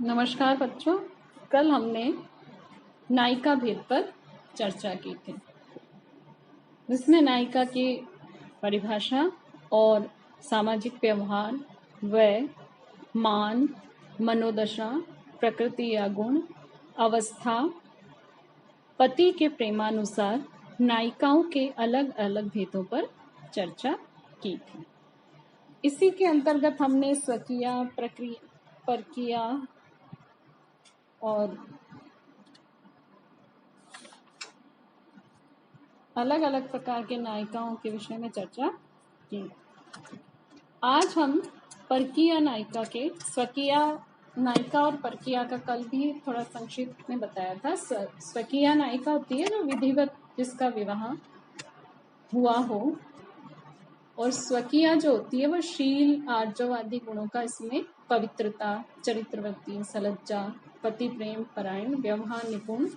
नमस्कार बच्चों। कल हमने नायिका भेद पर चर्चा की थी, जिसमें नायिका की परिभाषा और सामाजिक व्यवहार, व्यय, मान, मनोदशा, प्रकृति या गुण, अवस्था, पति के प्रेमानुसार नायिकाओं के अलग अलग भेदों पर चर्चा की थी। इसी के अंतर्गत हमने स्वकीय, परकीय और अलग अलग प्रकार के नायिकाओं के विषय में चर्चा की। आज हम परकीय नायिका के, स्वकीय नायिका और परकीय का कल भी थोड़ा संक्षिप्त में बताया था। स्वकीय नायिका होती है जो विधिवत जिसका विवाह हुआ हो, और स्वकीय जो होती है वह शील, आर्जव आदि गुणों का, इसमें पवित्रता, चरित्रवती, सलज्जा, पति प्रेम परायण, व्यवहार निपुण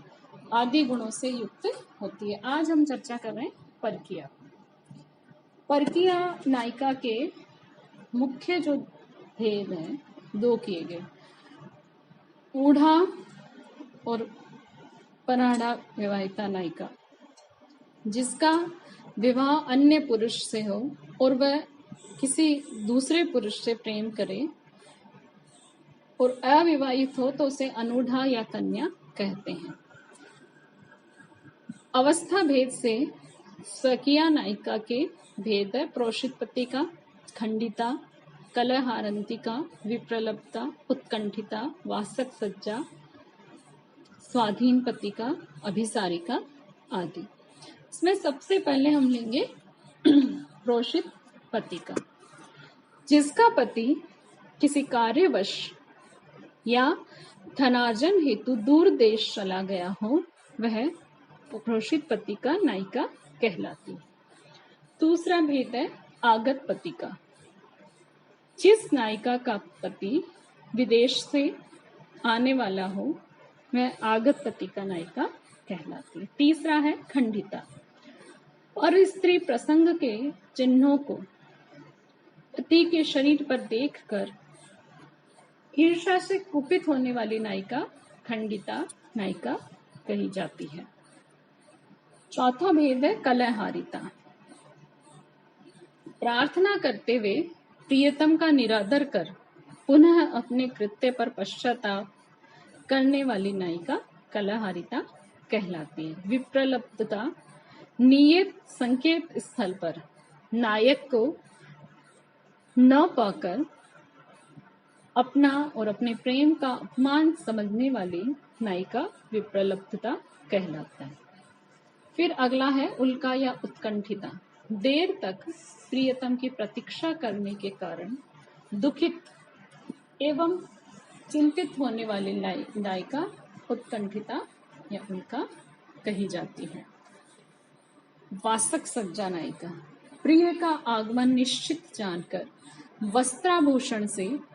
आदि गुणों से युक्त होती है। आज हम चर्चा कर रहे हैं परकीय। परकीय नायिका के मुख्य जो भेद हैं, दो किए गए, ऊढ़ा और पराढ़ा विवाहिता नायिका, जिसका विवाह अन्य पुरुष से हो और वह किसी दूसरे पुरुष से प्रेम करे और अविवाहित हो तो उसे अनूढ़ा या कन्या कहते हैं। अवस्था भेद से स्वकीय नायिका के भेद है प्रोषित पत्तिका, खंडिता, कलहारंतिका, विप्रलब्धता, उत्कंठिता, वासक सज्जा, स्वाधीन पत्तिका, अभिसारिका आदि। इसमें सबसे पहले हम लेंगे प्रोषित पत्तिका। जिसका पति किसी कार्यवश या धनार्जन हेतु दूर देश चला गया हो, वह प्रोषित पत्तिका नायिका कहलाती। दूसरा भेद है आगत पत्तिका। जिस नायिका का पति विदेश से आने वाला हो, वह आगत पत्तिका नायिका कहलाती। तीसरा है खंडिता। और स्त्री प्रसंग के चिन्हों को पति के शरीर पर देखकर ईर्ष्या से कुपित होने वाली नायिका खंडिता नायिका कही जाती है। चौथा भेद है कलहारिता। प्रार्थना करते हुए प्रियतम का निरादर कर पुनः अपने कृत्य पर पश्चाताप करने वाली नायिका कलहारिता कहलाती है। विप्रलब्धता, नियत संकेत स्थल पर नायक को न पाकर अपना और अपने प्रेम का अपमान समझने वाली नायिका विप्रलब्धता कहलाता है। फिर अगला है उल्का या उत्कंठिता। देर तक प्रियतम की प्रतीक्षा करने के कारण दुखित एवं चिंतित होने वाली नायिका उत्कंठिता या उल्का कही जाती है। वासक सज्जा नायिका। प्रिय का आगमन निश्चित जानकर वस्त्राभूषण से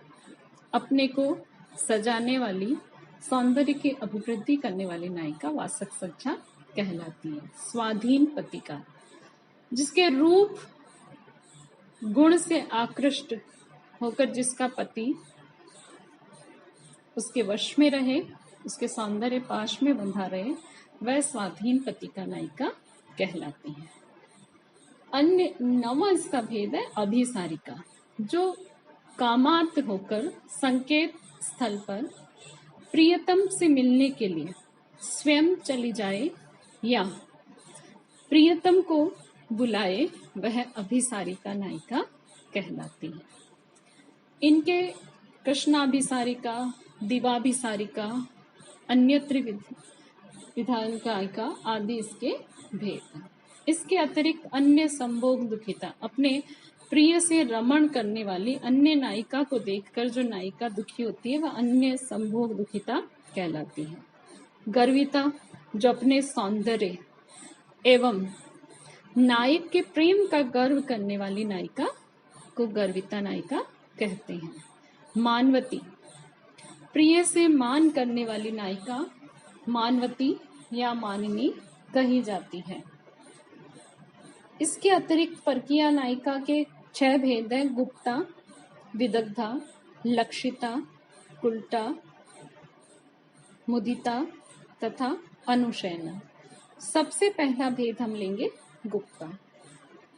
अपने को सजाने वाली, सौंदर्य की अभिवृद्धि करने वाली नायिका वासक सज्जा कहलाती है। स्वाधीन पत्तिका। जिसके रूप गुण से आकृष्ट होकर जिसका पति उसके वश में रहे, उसके सौंदर्य पाश में बंधा रहे, वह स्वाधीन पत्तिका नायिका कहलाती है। अन्य नवा इसका भेद है अभिसारिका। जो कामार्थ होकर संकेत स्थल पर प्रियतम से मिलने के लिए स्वयं चली जाए या प्रियतम को बुलाए, वह अभिसारिका नायिका कहलाती है। इनके कृष्णाभिसारिका, दिवाभिसारिका, अन्यत्र विधायिका आदि इसके भेद हैं। इसके अतिरिक्त अन्य संभोग दुखिता। अपने प्रिय से रमण करने वाली अन्य नायिका को देखकर जो नायिका दुखी होती है, वह अन्य संभोग दुखिता कहलाती है। गर्विता। जो अपने सौंदर्य एवं नायक के प्रेम का गर्व करने वाली नायिका को गर्विता नायिका कहते हैं। मानवती। प्रिय से मान करने वाली नायिका मानवती या मानिनी कही जाती है। इसके अतिरिक्त परकीय नायिका के 6 भेद हैं। गुप्ता, विदग्धा, लक्षिता, कुल्टा, मुदिता तथा अनुशयना। सबसे पहला भेद हम लेंगे गुप्ता।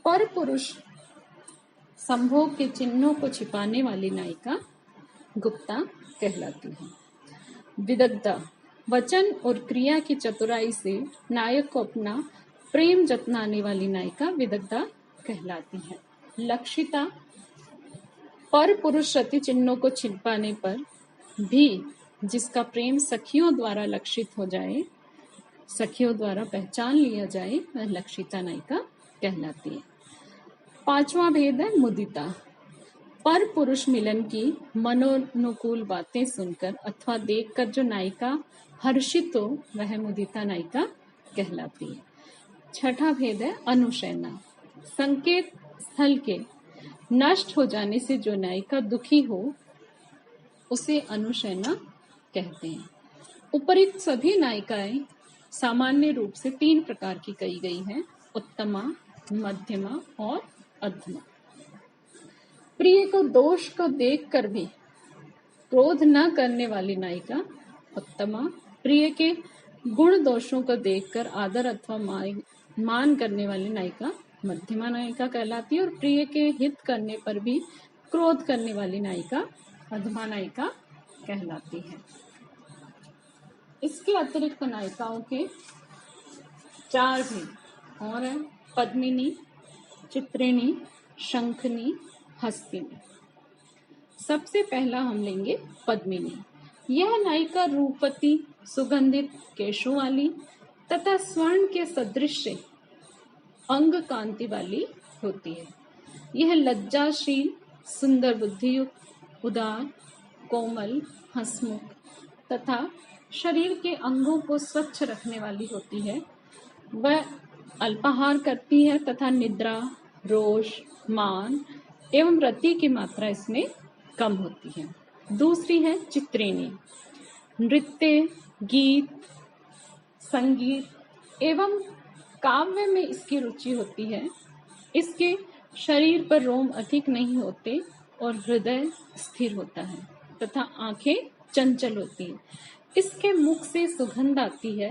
पर पुरुष संभोग के चिन्हों को छिपाने वाली नायिका गुप्ता कहलाती है। विदग्धा, वचन और क्रिया की चतुराई से नायक को अपना प्रेम जतनाने वाली नायिका विदग्धा कहलाती है। लक्षिता, पर पुरुष रति चिन्हों को छिपाने पर भी जिसका प्रेम सखियों द्वारा लक्षित हो जाए, सखियों द्वारा पहचान लिया जाए, वह लक्षिता नायिका कहलाती है। पांचवा भेद है मुदिता। पर पुरुष मिलन की मनोनुकूल बातें सुनकर अथवा देखकर जो नायिका हर्षित हो, वह मुदिता नायिका कहलाती है। छठा भेद है अनुशयना। संकेत स्थल के नष्ट हो जाने से जो नायिका दुखी हो, उसे अनुशयना कहते हैं। उपरिक्त सभी नायिकाएं सामान्य रूप से 3 प्रकार की कही गई हैं: उत्तमा, मध्यमा और अधमा। प्रिय को दोष को देखकर भी क्रोध न करने वाली नायिका उत्तमा, प्रिय के गुण दोषों को देखकर आदर अथवा मान करने वाली नायिका मध्यमा नायिका कहलाती है, और प्रिय के हित करने पर भी क्रोध करने वाली नायिका अधमा नायिका कहलाती है। इसके अतिरिक्त नायिकाओं के 4 भेद और हैं: पद्मिनी, चित्रिणी, शंखनी, हस्तिनी। सबसे पहला हम लेंगे पद्मिनी। यह नायिका रूपवती, सुगंधित केशों वाली तथा स्वर्ण के सदृश अंग कांति वाली होती है। यह लज्जाशील, सुंदर बुद्धियुक्त, उदार, कोमल, हंसमुख तथा शरीर के अंगों को स्वच्छ रखने वाली होती है। वह अल्पाहार करती है तथा निद्रा, रोष, मान एवं रति की मात्रा इसमें कम होती है। दूसरी है चित्रिणी। नृत्य, गीत, संगीत एवं काव्य में इसकी रुचि होती है। इसके शरीर पर रोम अधिक नहीं होते और हृदय स्थिर होता है तथा आंखें चंचल होती हैं। इसके मुख से सुगंध आती है।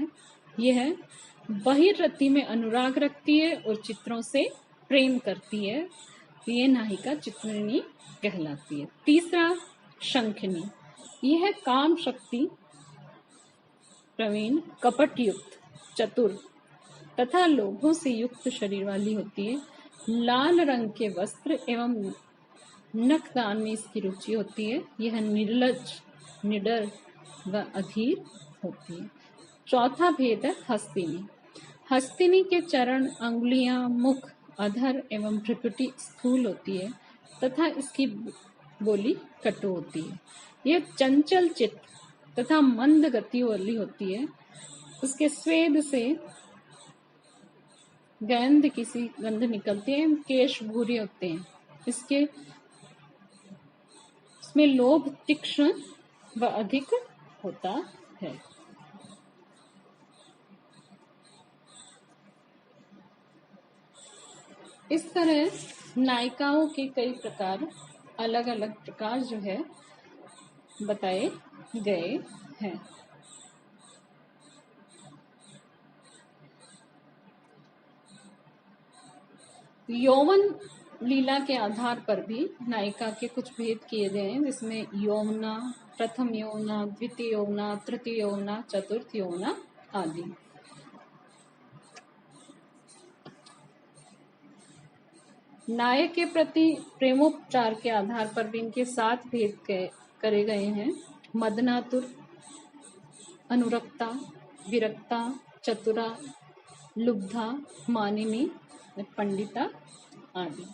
यह बहिर्रति में अनुराग रखती है और चित्रों से प्रेम करती है। ये नायिका चित्रिणी कहलाती है। तीसरा शंखनी। यह काम शक्ति प्रवीण, कपट युक्त, चतुर तथा लोभों से युक्त शरीर वाली होती है। लाल रंग के वस्त्र एवं नखदान में इसकी रुचि होती है। यह निर्लज, निडर व अधीर होती है। चौथा भेद है हस्तिनी। हस्तिनी के चरण, अंगुलियां, मुख, अधर एवं भ्रुकुटी स्थूल होती है तथा इसकी बोली कटु होती है। यह चंचल चित्त तथा मंद गति वाली होती है। उसके स्वेद से गंध निकलती है। केश भूरे होते हैं। इसमें लोभ तीक्ष्ण व अधिक होता है। इस तरह नायिकाओं के कई प्रकार, अलग अलग प्रकार जो है बताए गए हैं। यौवन लीला के आधार पर भी नायिका के कुछ भेद किए गए हैं, जिसमें यौवना, प्रथम यौवना, द्वितीय यौवना, तृतीय यौवना, चतुर्थ यौवना आदि। नायक के प्रति प्रेमोपचार के आधार पर भी इनके 7 भेद करे गए हैं: मदनातुर, अनुरक्ता, विरक्ता, चतुरा, लुब्धा, मानिनी, पंडिता आदि।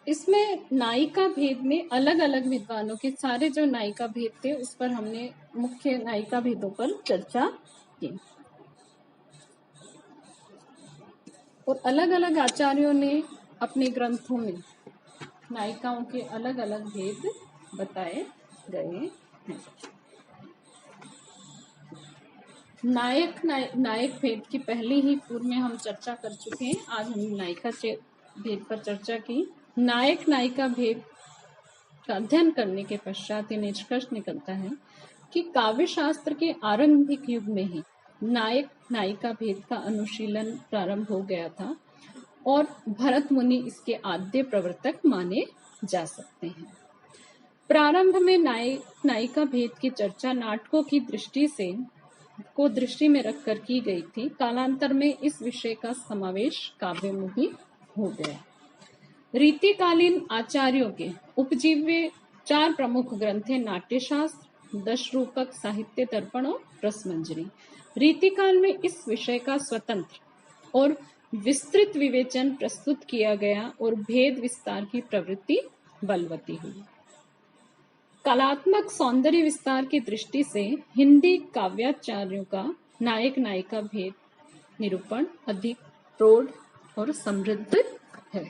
इसमें नायिका भेद में अलग अलग विद्वानों के सारे जो नायिका भेद थे, उस पर हमने मुख्य नायिका भेदों पर चर्चा की और अलग अलग आचार्यों ने अपने ग्रंथों में नायिकाओं के अलग अलग भेद बताए गए हैं। नायक भेद की पहले ही पूर्व में हम चर्चा कर चुके हैं। आज हमने नायिका भेद पर चर्चा की। नायक नायिका भेद का अध्ययन करने के पश्चात ये निष्कर्ष निकलता है कि काव्य शास्त्र के आरंभिक युग में ही नायक नायिका भेद का अनुशीलन प्रारंभ हो गया था और भरत मुनि इसके आद्य प्रवर्तक माने जा सकते हैं। प्रारंभ में नायक नायिका भेद की चर्चा नाटकों की दृष्टि में रखकर की गई थी। कालांतर में इस विषय का समावेश काव्य में ही हो गया। रीतिकालीन आचार्यों के उपजीव्य 4 प्रमुख ग्रंथ हैं नाट्यशास्त्र, दशरूपक, साहित्य दर्पण और रसमंजरी। रीतिकाल में इस विषय का स्वतंत्र और विस्तृत विवेचन प्रस्तुत किया गया और भेद विस्तार की प्रवृत्ति बलवती हुई। कलात्मक सौंदर्य विस्तार की दृष्टि से हिंदी काव्याचार्यों का नायक नायिका भेद निरूपण अधिक प्रौढ़ और समृद्ध